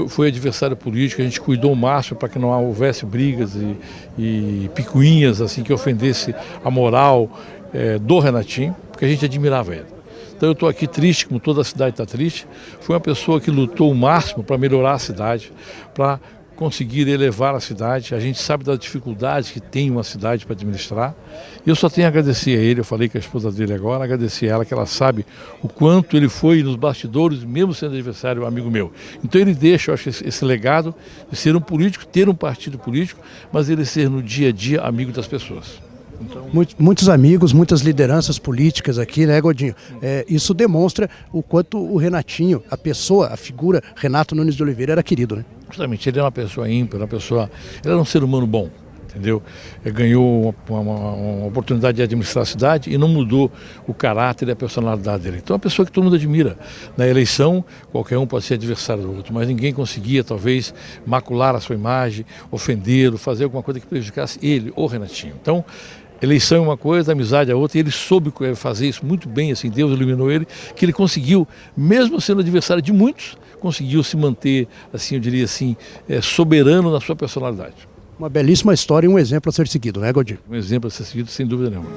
foi adversário político, a gente cuidou o máximo para que não houvesse brigas e picuinhas assim, que ofendesse a moral do Renatinho, porque a gente admirava ele. Então eu estou aqui triste, como toda a cidade está triste. Foi uma pessoa que lutou o máximo para melhorar a cidade, para conseguir elevar a cidade. A gente sabe das dificuldades que tem uma cidade para administrar. E eu só tenho a agradecer a ele, eu falei com a esposa dele agora, agradecer a ela, que ela sabe o quanto ele foi nos bastidores, mesmo sendo adversário, amigo meu. Então ele deixa, eu acho, esse legado de ser um político, ter um partido político, mas ele ser no dia a dia amigo das pessoas. Então... Muitos amigos, muitas lideranças políticas aqui, né, Godinho? Isso demonstra o quanto o Renatinho, a pessoa, a figura Renato Nunes de Oliveira era querido, né? Justamente, ele é uma pessoa ímpar, ele era um ser humano bom, entendeu? Ele ganhou uma oportunidade de administrar a cidade e não mudou o caráter e a personalidade dele. Então é uma pessoa que todo mundo admira. Na eleição, qualquer um pode ser adversário do outro, mas ninguém conseguia, talvez, macular a sua imagem, ofendê-lo, fazer alguma coisa que prejudicasse ele, o Renatinho. Então, eleição é uma coisa, amizade é outra, e ele soube fazer isso muito bem, assim, Deus iluminou ele, que ele conseguiu, mesmo sendo adversário de muitos, conseguiu se manter, assim, eu diria assim, soberano na sua personalidade. Uma belíssima história e um exemplo a ser seguido, né, Godinho? Um exemplo a ser seguido, sem dúvida nenhuma.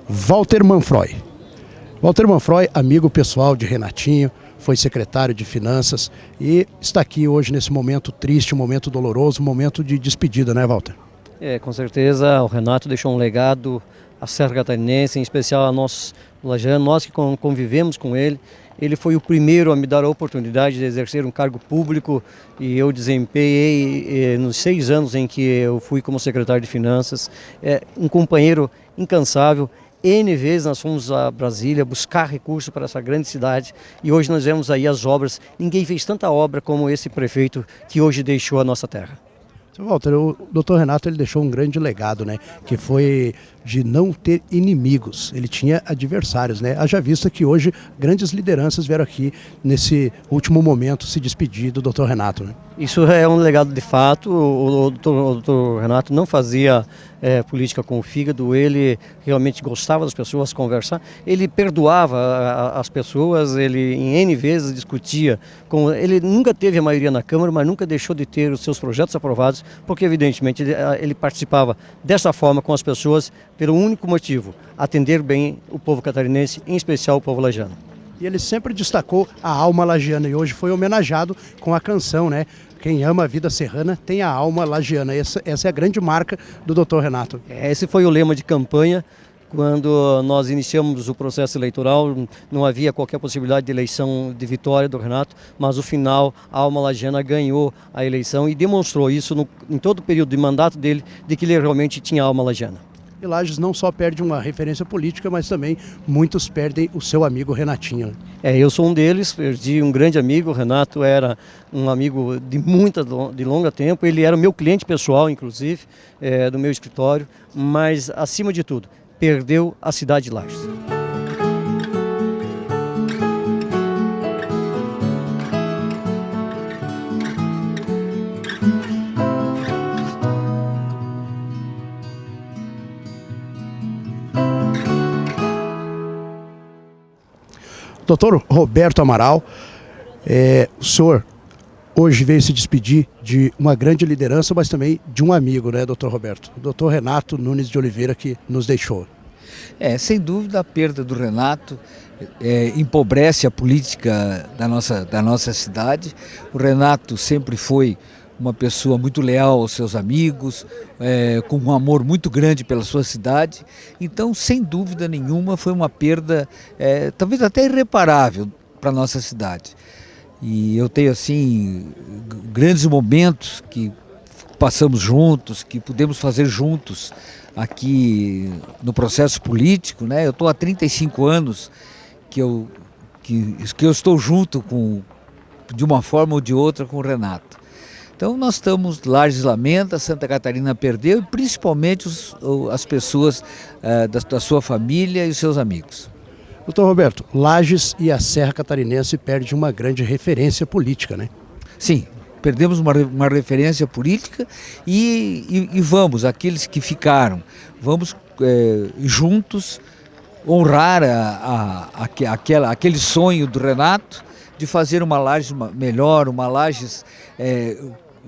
Walter Manfroy. Walter Manfroy, amigo pessoal de Renatinho, foi secretário de Finanças e está aqui hoje nesse momento triste, um momento doloroso, um momento de despedida, né, Walter? Com certeza o Renato deixou um legado à Serra Catarinense, em especial a nós lajanos, nós que convivemos com ele. Ele foi o primeiro a me dar a oportunidade de exercer um cargo público e eu desempenhei nos 6 anos em que eu fui como secretário de Finanças. Um companheiro incansável. N vezes nós fomos a Brasília buscar recursos para essa grande cidade e hoje nós vemos aí as obras. Ninguém fez tanta obra como esse prefeito que hoje deixou a nossa terra. Walter, o doutor Renato ele deixou um grande legado, né? Que foi de não ter inimigos, ele tinha adversários, né? Haja vista que hoje grandes lideranças vieram aqui nesse último momento se despedir do doutor Renato, né? Isso é um legado de fato. O doutor Renato não fazia política com o fígado, ele realmente gostava das pessoas, conversar, ele perdoava as pessoas, ele em N vezes discutia, ele nunca teve a maioria na Câmara, mas nunca deixou de ter os seus projetos aprovados, porque evidentemente ele participava dessa forma com as pessoas pelo único motivo, atender bem o povo catarinense, em especial o povo lajano. E ele sempre destacou a alma lagiana e hoje foi homenageado com a canção, né? Quem ama a vida serrana tem a alma lagiana. Essa é a grande marca do doutor Renato. Esse foi o lema de campanha. Quando nós iniciamos o processo eleitoral, não havia qualquer possibilidade de eleição de vitória do Renato, mas no final a alma lagiana ganhou a eleição e demonstrou isso em todo o período de mandato dele, de que ele realmente tinha alma lagiana. E Lages não só perde uma referência política, mas também muitos perdem o seu amigo Renatinho. Eu sou um deles, perdi um grande amigo. O Renato era um amigo de longo tempo, ele era o meu cliente pessoal, inclusive, do meu escritório, mas acima de tudo, perdeu a cidade de Lages. Doutor Roberto Amaral, o senhor hoje veio se despedir de uma grande liderança, mas também de um amigo, né, doutor Roberto? O doutor Renato Nunes de Oliveira, que nos deixou. Sem dúvida a perda do Renato empobrece a política da nossa cidade. O Renato sempre foi uma pessoa muito leal aos seus amigos, com um amor muito grande pela sua cidade. Então, sem dúvida nenhuma, foi uma perda talvez até irreparável para a nossa cidade. E eu tenho assim grandes momentos que passamos juntos, que pudemos fazer juntos aqui no processo político, né? Eu estou há 35 anos que eu estou junto de uma forma ou de outra com o Renato. Então nós estamos, Lages lamenta, Santa Catarina perdeu, e principalmente as pessoas da sua família e os seus amigos. Doutor Roberto, Lages e a Serra Catarinense perdem uma grande referência política, né? Sim, perdemos uma referência política e vamos, aqueles que ficaram, vamos juntos honrar aquele sonho do Renato de fazer uma Lages melhor, uma Lages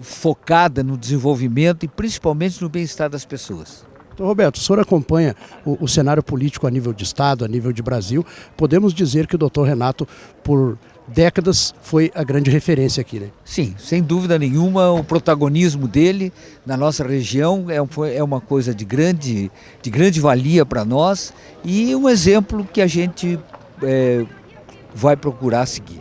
focada no desenvolvimento e principalmente no bem-estar das pessoas. Então, Roberto, o senhor acompanha o cenário político a nível de Estado, a nível de Brasil. Podemos dizer que o doutor Renato, por décadas, foi a grande referência aqui, né? Sim, sem dúvida nenhuma, o protagonismo dele na nossa região é uma coisa de grande valia para nós e um exemplo que a gente vai procurar seguir.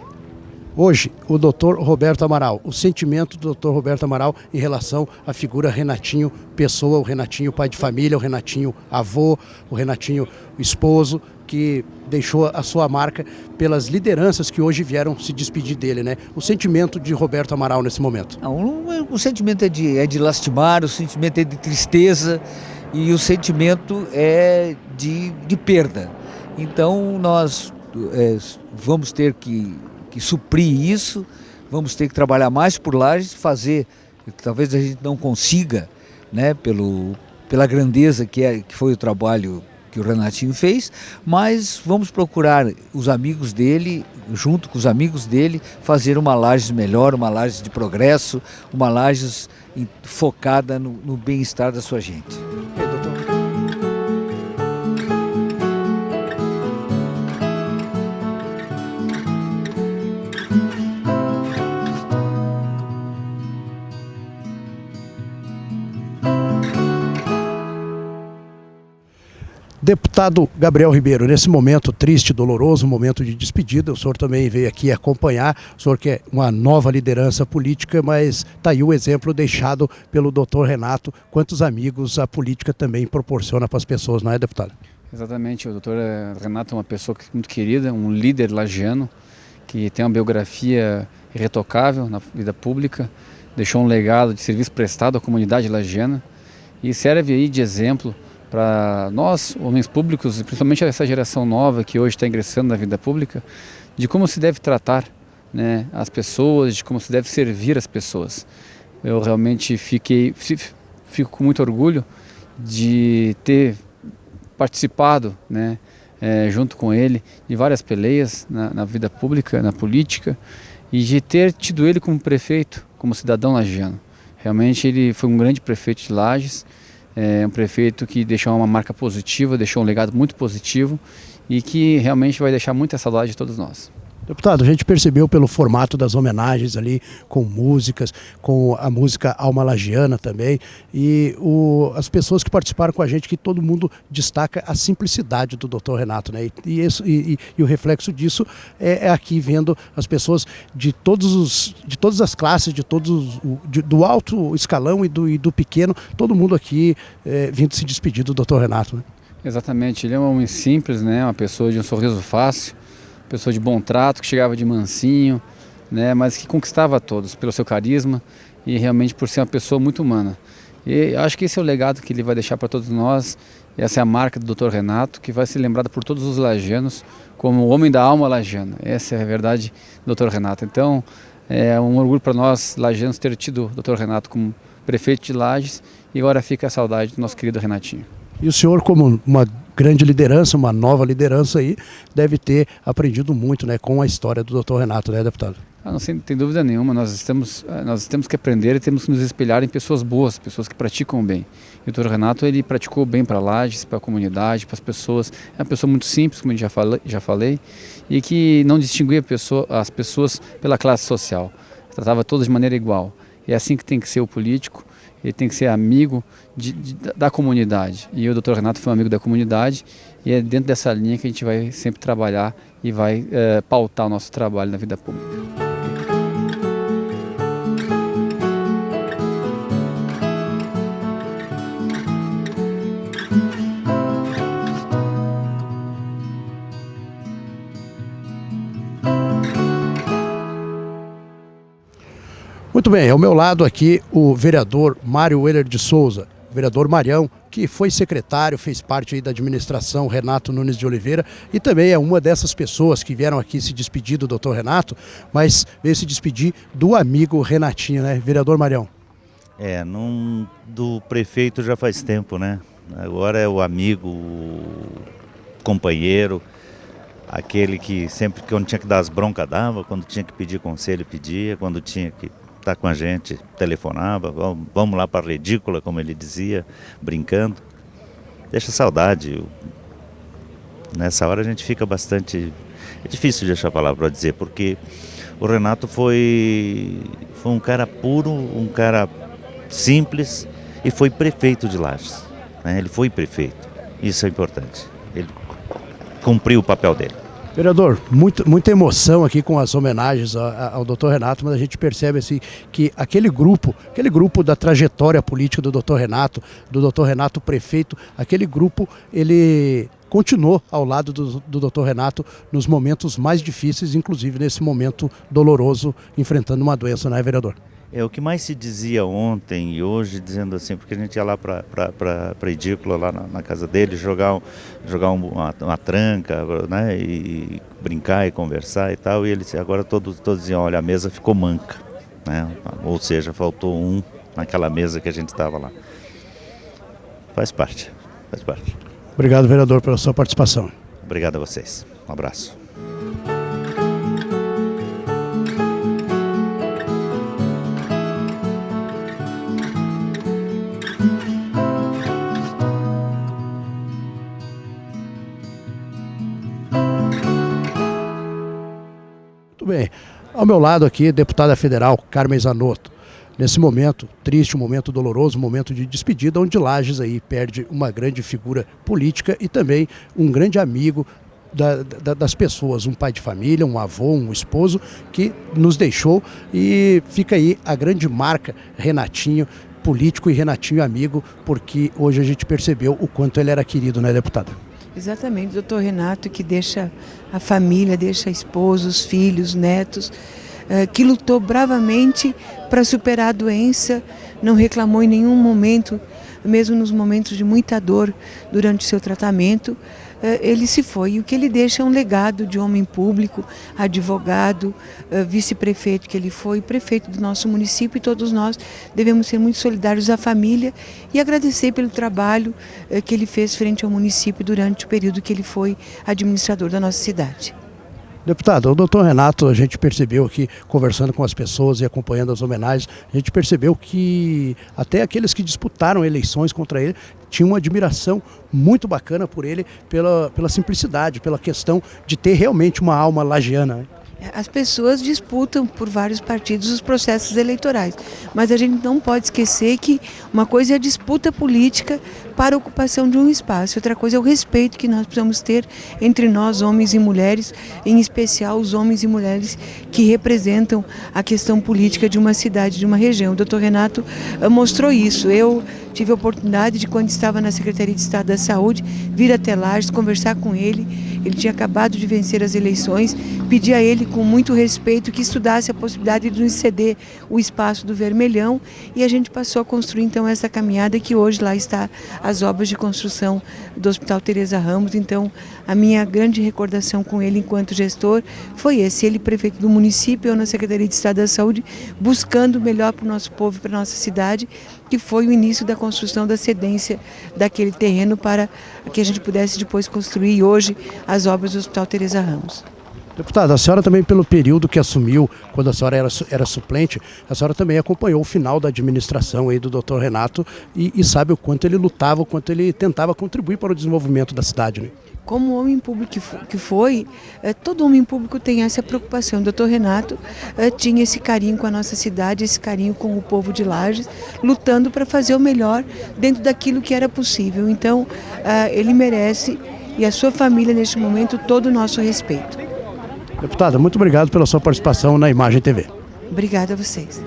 Hoje, o doutor Roberto Amaral, o sentimento do doutor Roberto Amaral em relação à figura Renatinho Pessoa, o Renatinho pai de família, o Renatinho avô, o Renatinho esposo, que deixou a sua marca pelas lideranças que hoje vieram se despedir dele, né? O sentimento de Roberto Amaral nesse momento. O sentimento é de lastimar, o sentimento é de tristeza e o sentimento é de perda. Então nós vamos ter que suprir isso, vamos ter que trabalhar mais por Lages, fazer, talvez a gente não consiga, né, pela grandeza que foi o trabalho que o Renatinho fez, mas vamos procurar os amigos dele, junto com os amigos dele, fazer uma Lages melhor, uma Lages de progresso, uma Lages focada no bem-estar da sua gente. Deputado Gabriel Ribeiro, nesse momento triste, doloroso, momento de despedida, o senhor também veio aqui acompanhar, o senhor que é uma nova liderança política, mas está aí o exemplo deixado pelo doutor Renato, quantos amigos a política também proporciona para as pessoas, não é, deputado? Exatamente, o doutor Renato é uma pessoa muito querida, um líder lagiano, que tem uma biografia irretocável na vida pública, deixou um legado de serviço prestado à comunidade lagiana e serve aí de exemplo para nós, homens públicos, e principalmente essa geração nova que hoje está ingressando na vida pública, de como se deve tratar, né, as pessoas, de como se deve servir as pessoas. Eu realmente fico com muito orgulho de ter participado, né, junto com ele, de várias peleias na vida pública, na política, e de ter tido ele como prefeito, como cidadão lagiano. Realmente ele foi um grande prefeito de Lages, um prefeito que deixou uma marca positiva, deixou um legado muito positivo e que realmente vai deixar muita saudade de todos nós. Deputado, a gente percebeu pelo formato das homenagens ali, com músicas, com a música Alma Lagiana também, e as pessoas que participaram com a gente, que todo mundo destaca a simplicidade do Dr. Renato, né? E o reflexo disso é aqui vendo as pessoas de todas as classes, do alto escalão e do pequeno, todo mundo aqui vindo se despedir do Dr. Renato, né? Exatamente, ele é um homem simples, né? Uma pessoa de um sorriso fácil, pessoa de bom trato, que chegava de mansinho, né, mas que conquistava a todos pelo seu carisma e realmente por ser uma pessoa muito humana. E acho que esse é o legado que ele vai deixar para todos nós, essa é a marca do Dr. Renato, que vai ser lembrada por todos os lagianos como o homem da alma lagiana. Essa é a verdade do Dr. Renato. Então, é um orgulho para nós, lagianos, ter tido o Dr. Renato como prefeito de Lages e agora fica a saudade do nosso querido Renatinho. E o senhor, como uma grande liderança, uma nova liderança aí, deve ter aprendido muito, né, com a história do Dr. Renato, né, deputado? Não tem dúvida nenhuma, nós temos que aprender e temos que nos espelhar em pessoas boas, pessoas que praticam o bem. E o Dr. Renato, ele praticou o bem para Lages, para a comunidade, para as pessoas. É uma pessoa muito simples, como eu já falei, e que não distinguia as pessoas pela classe social. Tratava todas de maneira igual. E é assim que tem que ser o político, ele tem que ser amigo da comunidade. E o Dr. Renato foi um amigo da comunidade, e é dentro dessa linha que a gente vai sempre trabalhar e vai pautar o nosso trabalho na vida pública. Muito bem, ao meu lado aqui o vereador Mário Weller de Souza, vereador Marião, que foi secretário, fez parte aí da administração Renato Nunes de Oliveira e também é uma dessas pessoas que vieram aqui se despedir do Dr. Renato, mas veio se despedir do amigo Renatinho, né, vereador Marião? Do prefeito já faz tempo, né? Agora é o amigo, o companheiro, aquele que sempre, quando tinha que dar as broncas dava, quando tinha que pedir conselho pedia, quando tinha que estar com a gente telefonava, vamos lá para a ridícula, como ele dizia, brincando. Deixa saudade. Nessa hora a gente fica bastante... É difícil de achar a palavra para dizer, porque o Renato foi um cara puro, um cara simples e foi prefeito de Lages, né? Ele foi prefeito, isso é importante. Ele cumpriu o papel dele. Vereador, muita emoção aqui com as homenagens ao Dr. Renato, mas a gente percebe assim, que aquele grupo da trajetória política do Dr. Renato prefeito, aquele grupo, ele continuou ao lado do Dr. Renato nos momentos mais difíceis, inclusive nesse momento doloroso, enfrentando uma doença, não é, vereador? É o que mais se dizia ontem e hoje, dizendo assim, porque a gente ia lá para a edícula, lá na casa dele, jogar uma tranca, né, e brincar e conversar e tal, e ele agora todos diziam, olha, a mesa ficou manca, né, ou seja, faltou um naquela mesa que a gente estava lá. Faz parte. Obrigado, vereador, pela sua participação. Obrigado a vocês. Um abraço. Bem, ao meu lado aqui, deputada federal Carmen Zanotto. Nesse momento triste, um momento doloroso, um momento de despedida, onde Lages aí perde uma grande figura política e também um grande amigo das pessoas, um pai de família, um avô, um esposo que nos deixou, e fica aí a grande marca Renatinho, político, e Renatinho amigo, porque hoje a gente percebeu o quanto ele era querido, né, deputada? Exatamente, o doutor Renato, que deixa a família, deixa esposos, filhos, netos, que lutou bravamente para superar a doença, não reclamou em nenhum momento, mesmo nos momentos de muita dor durante o seu tratamento, ele se foi. E o que ele deixa é um legado de homem público, advogado, vice-prefeito que ele foi, prefeito do nosso município, e todos nós devemos ser muito solidários à família e agradecer pelo trabalho que ele fez frente ao município durante o período que ele foi administrador da nossa cidade. Deputado, o doutor Renato, a gente percebeu aqui, conversando com as pessoas e acompanhando as homenagens, a gente percebeu que até aqueles que disputaram eleições contra ele tinham uma admiração muito bacana por ele, pela simplicidade, pela questão de ter realmente uma alma lagiana, né? As pessoas disputam por vários partidos os processos eleitorais, mas a gente não pode esquecer que uma coisa é a disputa política para a ocupação de um espaço, outra coisa é o respeito que nós precisamos ter entre nós, homens e mulheres, em especial os homens e mulheres que representam a questão política de uma cidade, de uma região. O doutor Renato mostrou isso. Eu tive a oportunidade de, quando estava na Secretaria de Estado da Saúde, vir até Lages, conversar com ele. Ele tinha acabado de vencer as eleições, pedi a ele com muito respeito que estudasse a possibilidade de nos ceder o espaço do Vermelhão, e a gente passou a construir então essa caminhada que hoje lá está as obras de construção do Hospital Teresa Ramos. Então a minha grande recordação com ele enquanto gestor foi esse, ele prefeito do município, eu na Secretaria de Estado da Saúde, buscando o melhor para o nosso povo e para a nossa cidade, que foi o início da construção da cedência daquele terreno para que a gente pudesse depois construir hoje as obras do Hospital Teresa Ramos. Deputada, a senhora também, pelo período que assumiu, quando a senhora era suplente, a senhora também acompanhou o final da administração aí do Dr. Renato e sabe o quanto ele lutava, o quanto ele tentava contribuir para o desenvolvimento da cidade, né? Como homem público que foi, todo homem público tem essa preocupação. O doutor Renato tinha esse carinho com a nossa cidade, esse carinho com o povo de Lages, lutando para fazer o melhor dentro daquilo que era possível. Então, ele merece, e a sua família, neste momento, todo o nosso respeito. Deputada, muito obrigado pela sua participação na Imagem TV. Obrigada a vocês.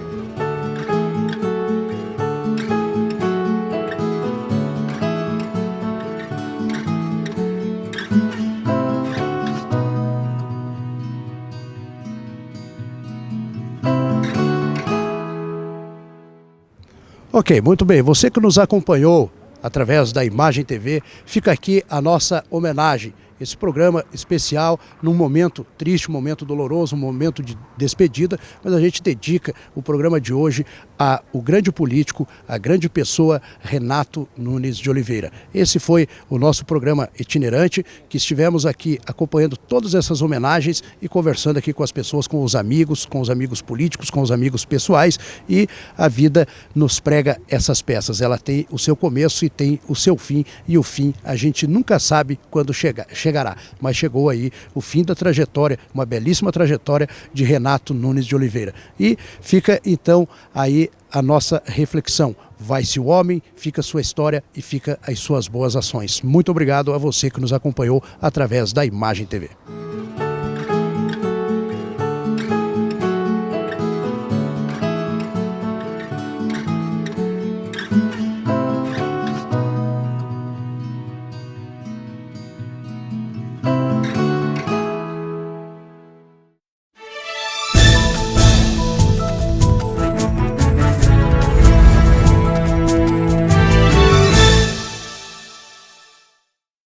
Ok, muito bem. Você que nos acompanhou através da Imagem TV, fica aqui a nossa homenagem. Esse programa especial num momento triste, um momento doloroso, um momento de despedida, mas a gente dedica o programa de hoje ao grande político, a grande pessoa Renato Nunes de Oliveira. Esse foi o nosso programa itinerante, que estivemos aqui acompanhando todas essas homenagens e conversando aqui com as pessoas, com os amigos políticos, com os amigos pessoais, e a vida nos prega essas peças. Ela tem o seu começo e tem o seu fim, e o fim a gente nunca sabe quando chegará, mas chegou aí o fim da trajetória, uma belíssima trajetória de Renato Nunes de Oliveira. E fica então aí a nossa reflexão. Vai-se o homem, fica a sua história e fica as suas boas ações. Muito obrigado a você que nos acompanhou através da Imagem TV.